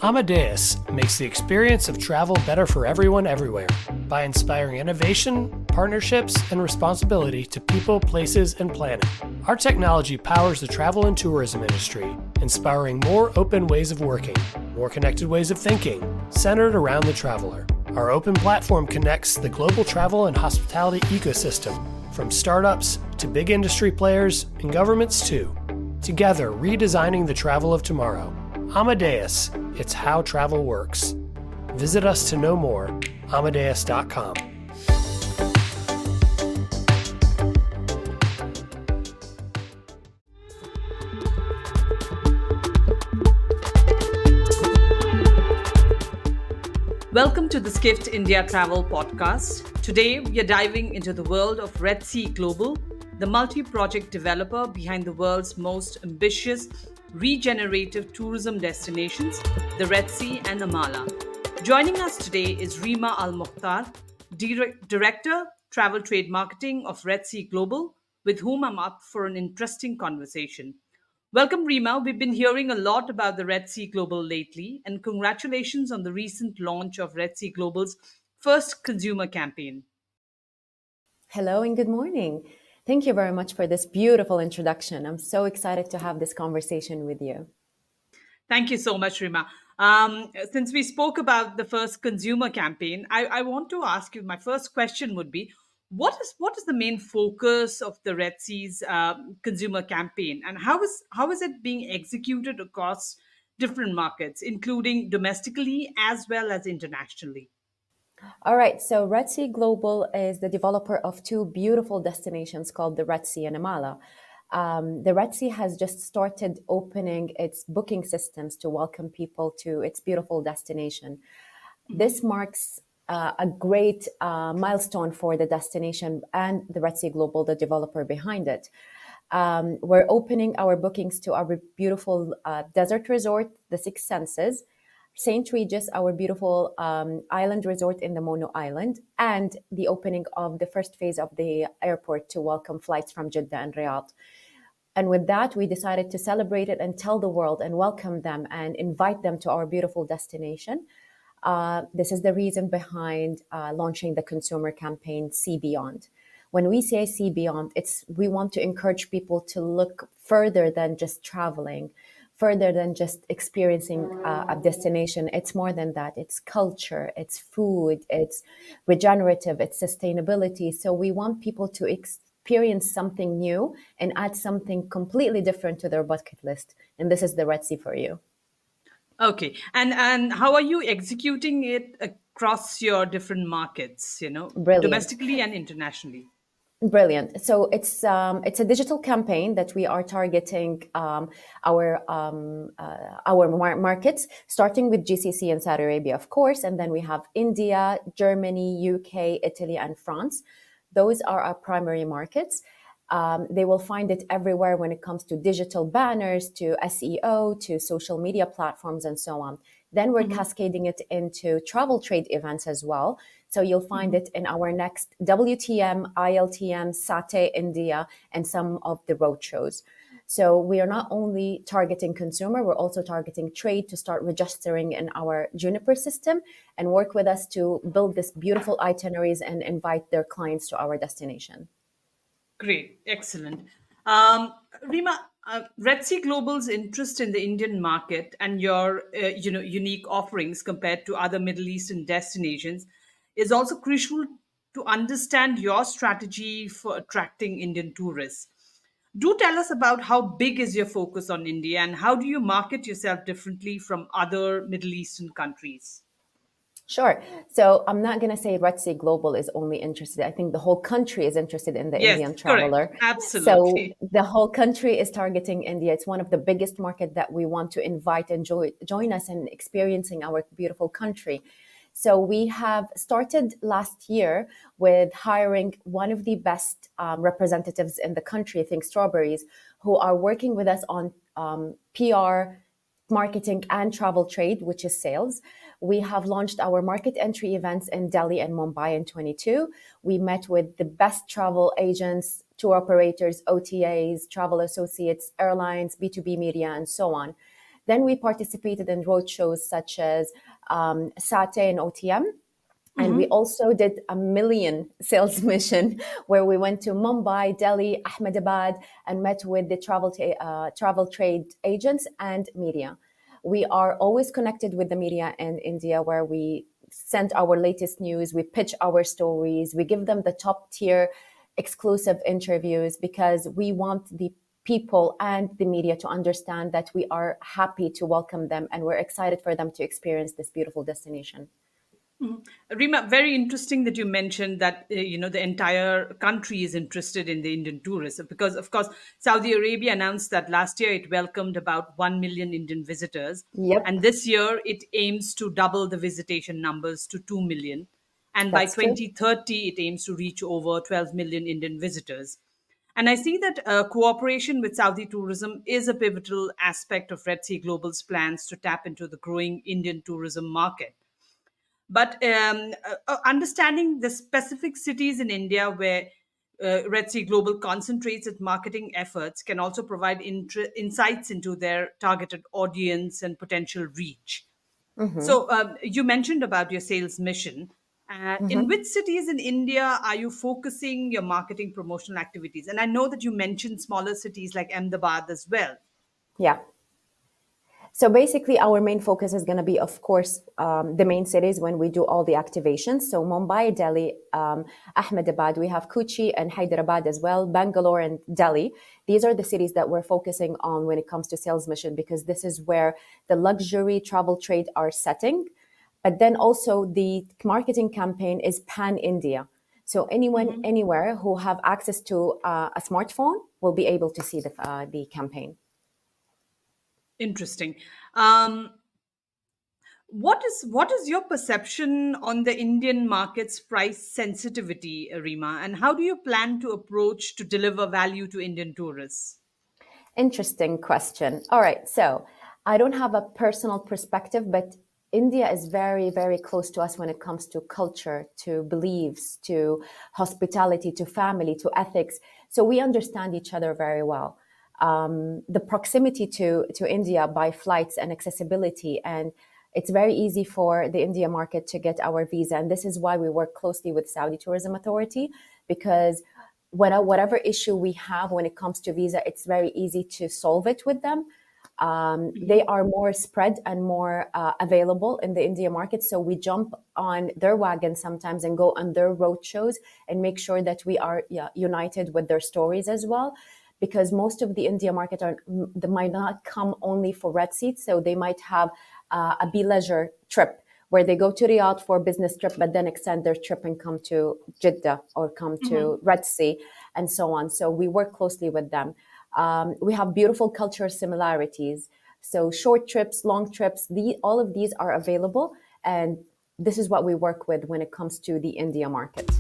Amadeus makes the experience of travel better for everyone everywhere by inspiring innovation, partnerships, and responsibility to people, places, and planet. Our technology powers the travel and tourism industry, inspiring more open ways of working, more connected ways of thinking, centered around the traveler. Our open platform connects the global travel and hospitality ecosystem, from startups to big industry players and governments too. Together, redesigning the travel of tomorrow. Amadeus, it's how travel works. Visit us to know more, amadeus.com. Welcome to the Skift India Travel Podcast. Today, we are diving into the world of Red Sea Global, the multi-project developer behind the world's most ambitious regenerative tourism destinations, the Red Sea and Amala. Joining us today is Reema Almokhtar, Director, Travel Trade Marketing of Red Sea Global, with whom I'm up for an interesting conversation. Welcome, Reema. We've been hearing a lot about the Red Sea Global lately, and congratulations on the recent launch of Red Sea Global's first consumer campaign. Hello and good morning. Thank you very much for this beautiful introduction. I'm so excited to have this conversation with you. Thank you so much, Rima. Since we spoke about the first consumer campaign, I want to ask you. My first question would be, what is the main focus of the Red Sea's consumer campaign, and how is it being executed across different markets, including domestically as well as internationally? All right, so Red Sea Global is the developer of two beautiful destinations called the Red Sea and Amala. The Red Sea has just started opening its booking systems to welcome people to its beautiful destination. This marks a great milestone for the destination and the Red Sea Global, the developer behind it. We're opening our bookings to our beautiful desert resort, the Six Senses, St. Regis, our beautiful island resort in the Mono Island, and the opening of the first phase of the airport to welcome flights from Jeddah and Riyadh. And with that, we decided to celebrate it and tell the world and welcome them and invite them to our beautiful destination. This is the reason behind launching the consumer campaign See Beyond. When we say See Beyond, we want to encourage people to look further than just traveling, further than just experiencing a destination. It's more than that. It's culture, it's food, it's regenerative, it's sustainability. So we want people to experience something new and add something completely different to their bucket list. And this is the Red Sea for you. Okay, and how are you executing it across your different markets? Brilliant. Domestically and internationally. Brilliant. So it's a digital campaign that we are targeting our markets, starting with GCC and Saudi Arabia, of course, and then we have India, Germany, UK, Italy, and France. Those are our primary markets. They will find it everywhere when it comes to digital banners, to SEO, to social media platforms, and so on. Then we're cascading it into travel trade events as well. So you'll find it in our next WTM, ILTM, SATE India, and some of the road shows. So we are not only targeting consumer, we're also targeting trade to start registering in our Juniper system and work with us to build this beautiful itineraries and invite their clients to our destination. Great, excellent. Rima, Red Sea Global's interest in the Indian market and your unique offerings compared to other Middle Eastern destinations is also crucial to understand your strategy for attracting Indian tourists. Do tell us about how big is your focus on India and how do you market yourself differently from other Middle Eastern countries? Sure. So I'm not going to say Red Sea Global is only interested. I think the whole country is interested in the Yes, Indian correct. traveler. So Absolutely. the whole country is targeting India. It's one of the biggest market that we want to invite and join us in experiencing our beautiful country. So we have started last year with hiring one of the best representatives in the country, I think Strawberries, who are working with us on PR, marketing, and travel trade, which is sales. We have launched our market entry events in Delhi and Mumbai in 22. We met with the best travel agents, tour operators, OTAs, travel associates, airlines, B2B media, and so on. Then we participated in roadshows such as SATE and OTM. And we also did a million sales mission where we went to Mumbai, Delhi, Ahmedabad, and met with the travel trade agents and media. We are always connected with the media in India, where we send our latest news, we pitch our stories, we give them the top tier exclusive interviews, because we want the people and the media to understand that we are happy to welcome them and we're excited for them to experience this beautiful destination. Reema, very interesting that you mentioned that the entire country is interested in the Indian tourists, because of course Saudi Arabia announced that last year it welcomed about 1 million Indian visitors, Yep, and this year it aims to double the visitation numbers to 2 million, and by that's true. 2030 it aims to reach over 12 million Indian visitors. And I see that cooperation with Saudi tourism is a pivotal aspect of Red Sea Global's plans to tap into the growing Indian tourism market. But understanding the specific cities in India where Red Sea Global concentrates its marketing efforts can also provide insights into their targeted audience and potential reach. So you mentioned about your sales mission. In which cities in India are you focusing your marketing promotional activities? And I know that you mentioned smaller cities like Ahmedabad as well. Yeah. So basically, our main focus is going to be, of course, the main cities when we do all the activations. So Mumbai, Delhi, Ahmedabad, we have Kochi and Hyderabad as well, Bangalore and Delhi. These are the cities that we're focusing on when it comes to sales mission, because this is where the luxury travel trade are setting. But then also the marketing campaign is pan-India. So anyone, anywhere who have access to a smartphone will be able to see the campaign. Interesting. Um, what is your perception on the Indian market's price sensitivity, Rima, and how do you plan to approach to deliver value to Indian tourists? Interesting question. All right. So I don't have a personal perspective, but India is very, very close to us when it comes to culture, to beliefs, to hospitality, to family, to ethics. So we understand each other very well. The proximity to India by flights and accessibility, and it's very easy for the India market to get our visa. And this is why we work closely with Saudi Tourism Authority, because whatever issue we have when it comes to visa, it's very easy to solve it with them. They are more spread and more available in the India market. So we jump on their wagon sometimes and go on their road shows and make sure that we are united with their stories as well. Because most of the India market they might not come only for Red Sea, so they might have a leisure trip where they go to Riyadh for a business trip, but then extend their trip and come to Jeddah or come to Red Sea and so on. So we work closely with them. We have beautiful cultural similarities. So short trips, long trips, all of these are available. And this is what we work with when it comes to the India market.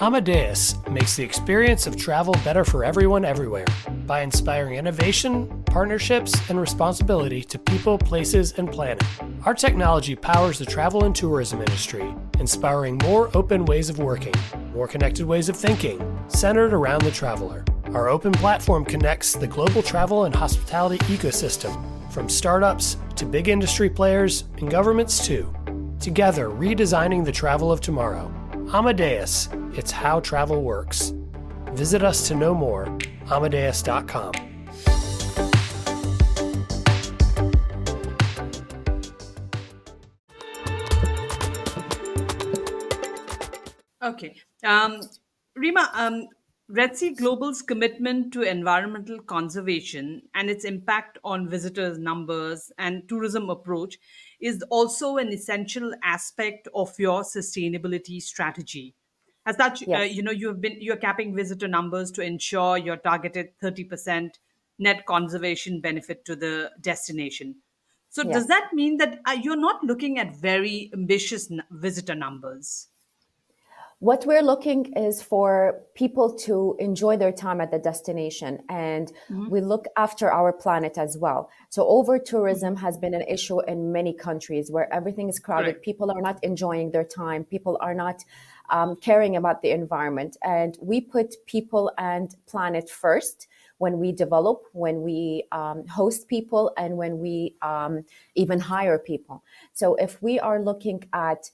Amadeus makes the experience of travel better for everyone everywhere by inspiring innovation, partnerships, and responsibility to people, places, and planet. Our technology powers the travel and tourism industry, inspiring more open ways of working, more connected ways of thinking, centered around the traveler. Our open platform connects the global travel and hospitality ecosystem, from startups to big industry players and governments too. Together, redesigning the travel of tomorrow. Amadeus, it's how travel works. Visit us to know more, amadeus.com. Okay. Rima, Red Sea Global's commitment to environmental conservation and its impact on visitors' numbers and tourism approach is also an essential aspect of your sustainability strategy. As such, Yes. you're capping visitor numbers to ensure your targeted 30% net conservation benefit to the destination. So, does Yes. that mean that you're not looking at very ambitious visitor numbers? What we're looking is for people to enjoy their time at the destination, and we look after our planet as well. So over tourism has been an issue in many countries where everything is crowded. Correct. People are not enjoying their time. People are not caring about the environment. And we put people and planet first when we develop, when we host people, and when we even hire people. So if we are looking at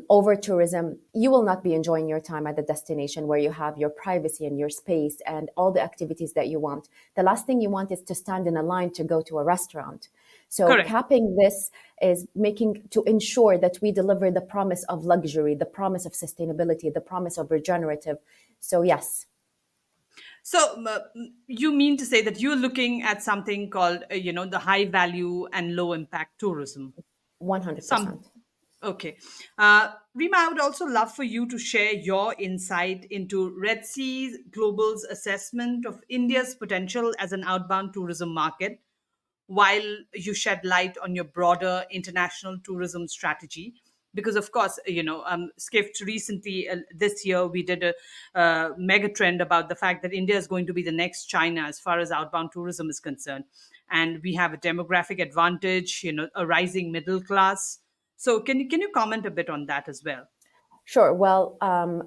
over tourism, you will not be enjoying your time at the destination where you have your privacy and your space and all the activities that you want. The last thing you want is to stand in a line to go to a restaurant. So Correct. capping this is making to ensure that we deliver the promise of luxury, the promise of sustainability, the promise of regenerative. So yes, So you mean to say that you're looking at something called, the high value and low impact tourism? Some 100%. Okay. Rima, I would also love for you to share your insight into Red Sea Global's assessment of India's potential as an outbound tourism market, while you shed light on your broader international tourism strategy. Because, of course, Skift recently, this year, we did a mega trend about the fact that India is going to be the next China as far as outbound tourism is concerned. And we have a demographic advantage, a rising middle class. So, can you comment a bit on that as well? Sure. Well,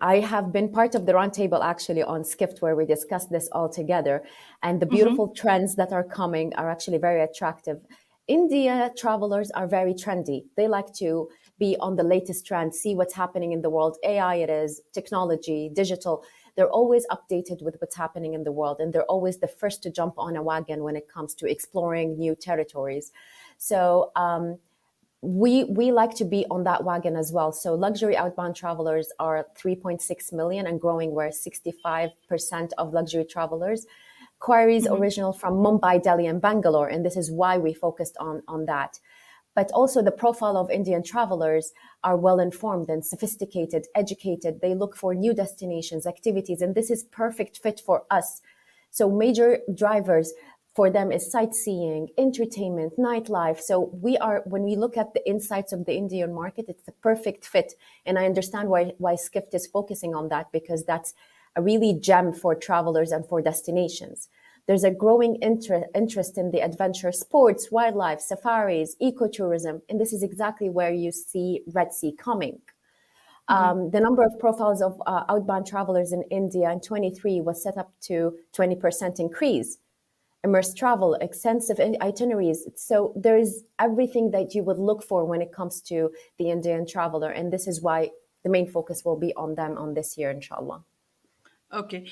I have been part of the roundtable actually on Skift where we discussed this all together. And the beautiful trends that are coming are actually very attractive. India travelers are very trendy. They like to be on the latest trend, see what's happening in the world. AI, it is, technology, digital. They're always updated with what's happening in the world. And they're always the first to jump on a wagon when it comes to exploring new territories. So, we like to be on that wagon as well. So luxury outbound travelers are 3.6 million and growing. We're 65% of luxury travelers. Queries original from Mumbai, Delhi, and Bangalore, and this is why we focused on that. But also the profile of Indian travelers are well informed and sophisticated, educated. They look for new destinations, activities, and this is perfect fit for us. So major drivers for them is sightseeing, entertainment, nightlife. So when we look at the insights of the Indian market, it's the perfect fit. And I understand why Skift is focusing on that, because that's a really gem for travelers and for destinations. There's a growing interest in the adventure sports, wildlife, safaris, ecotourism, and this is exactly where you see Red Sea coming. The number of profiles of outbound travelers in India in 23 was set up to 20% increase. Immersed travel, extensive itineraries. So there's everything that you would look for when it comes to the Indian traveler. And this is why the main focus will be on them on this year, inshallah. Okay.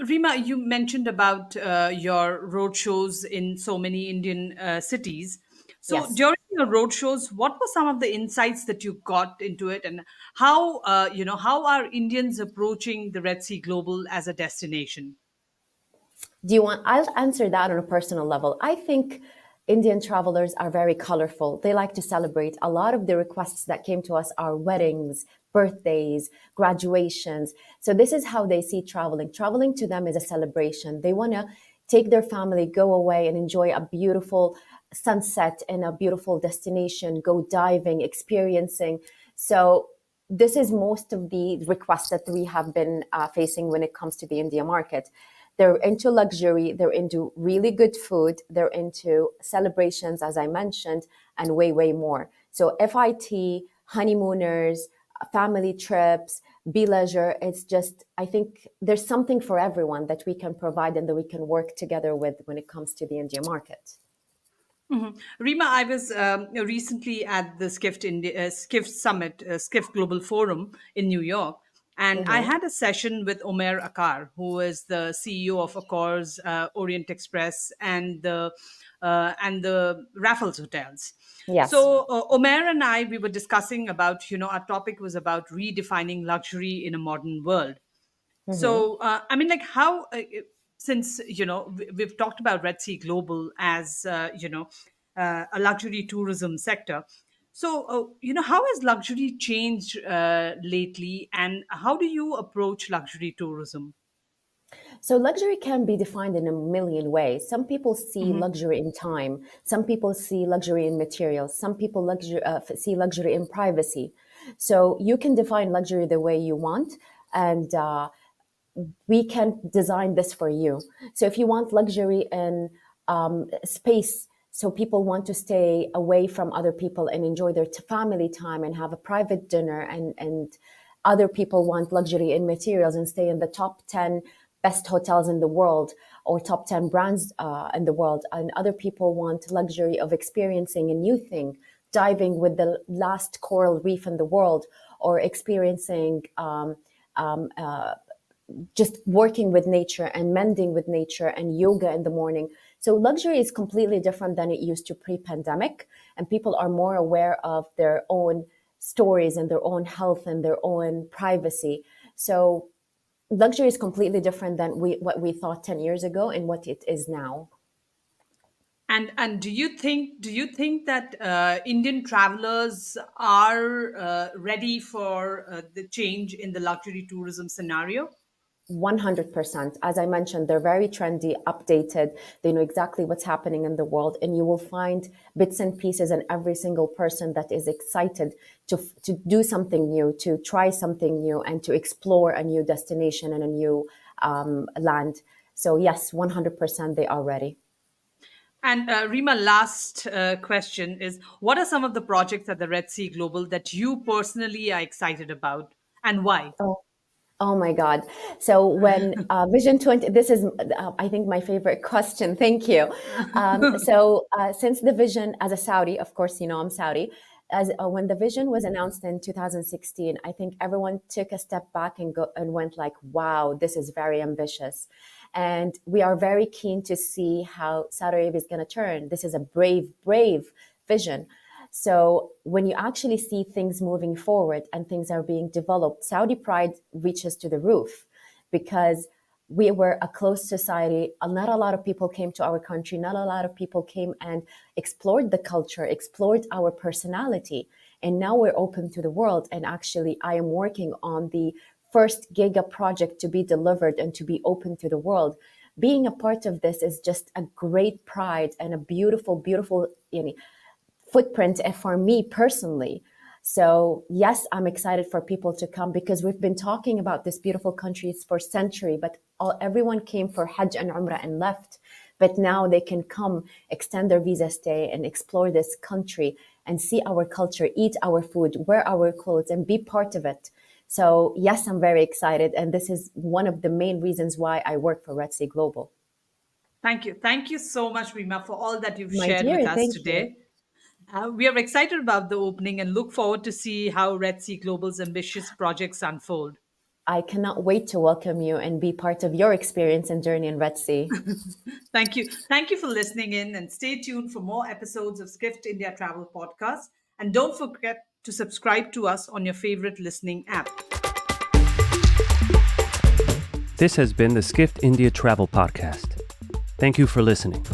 Rima, you mentioned about your road shows in so many Indian cities. So Yes. during your road shows, what were some of the insights that you got into it, and how are Indians approaching the Red Sea Global as a destination? Do you want? I'll answer that on a personal level. I think Indian travelers are very colorful. They like to celebrate. A lot of the requests that came to us are weddings, birthdays, graduations. So this is how they see traveling. Traveling to them is a celebration. They want to take their family, go away and enjoy a beautiful sunset in a beautiful destination, go diving, experiencing. So this is most of the requests that we have been facing when it comes to the India market. They're into luxury, they're into really good food, they're into celebrations, as I mentioned, and way, way more. So FIT, honeymooners, family trips, be leisure, it's just, I think there's something for everyone that we can provide and that we can work together with when it comes to the India market. Rima, I was recently at the Skift Summit, Skift Global Forum in New York, and I Mm-hmm. had a session with Omer Akar, who is the CEO of Accor's Orient Express and the Raffles hotels. Yes. So Omer and I, we were discussing about, our topic was about redefining luxury in a modern world. Mm-hmm. So, I mean, like how, since, we've talked about Red Sea Global as, a luxury tourism sector. So, how has luxury changed lately, and how do you approach luxury tourism? So luxury can be defined in a million ways. Some people see luxury in time. Some people see luxury in materials. Some people see luxury in privacy. So you can define luxury the way you want, and we can design this for you. So if you want luxury in space, so people want to stay away from other people and enjoy their family time and have a private dinner and Other people want luxury in materials and stay in the top 10 best hotels in the world or top 10 brands in the world. And other people want luxury of experiencing a new thing, diving with the last coral reef in the world, or experiencing just working with nature and mending with nature and yoga in the morning. So luxury is completely different than it used to pre-pandemic, and people are more aware of their own stories and their own health and their own privacy. So luxury is completely different than what we thought 10 years ago and what it is now. And do you think that Indian travelers are ready for the change in the luxury tourism scenario? 100%. As I mentioned, they're very trendy, updated. They know exactly what's happening in the world, and you will find bits and pieces in every single person that is excited to do something new, to try something new, and to explore a new destination and a new land. So yes, 100% they are ready. And Rima, last question is: what are some of the projects at the Red Sea Global that you personally are excited about, and why? Oh, Oh my God. So when Vision 20, this is, I think, my favorite question. Thank you. Since the vision, as a Saudi, of course, I'm Saudi, as when the vision was announced in 2016, I think everyone took a step back and went like, wow, this is very ambitious. And we are very keen to see how Saudi Arabia is going to turn. This is a brave, brave vision. So when you actually see things moving forward and things are being developed, Saudi pride reaches to the roof because we were a closed society. Not a lot of people came to our country. Not a lot of people came and explored the culture, explored our personality. And now we're open to the world. And actually, I am working on the first giga project to be delivered and to be open to the world. Being a part of this is just a great pride and a beautiful, beautiful, footprint for me personally. So yes, I'm excited for people to come because we've been talking about this beautiful country for centuries, but everyone came for Hajj and Umrah and left. But now they can come, extend their visa stay and explore this country and see our culture, eat our food, wear our clothes and be part of it. So yes, I'm very excited. And this is one of the main reasons why I work for Red Sea Global. Thank you. Thank you so much, Rima, for all that you've My shared with dear, us thank you. today. We are excited about the opening and look forward to see how Red Sea Global's ambitious projects unfold. I cannot wait to welcome you and be part of your experience and journey in Red Sea. Thank you. Thank you for listening in and stay tuned for more episodes of Skift India Travel Podcast. And don't forget to subscribe to us on your favorite listening app. This has been the Skift India Travel Podcast. Thank you for listening.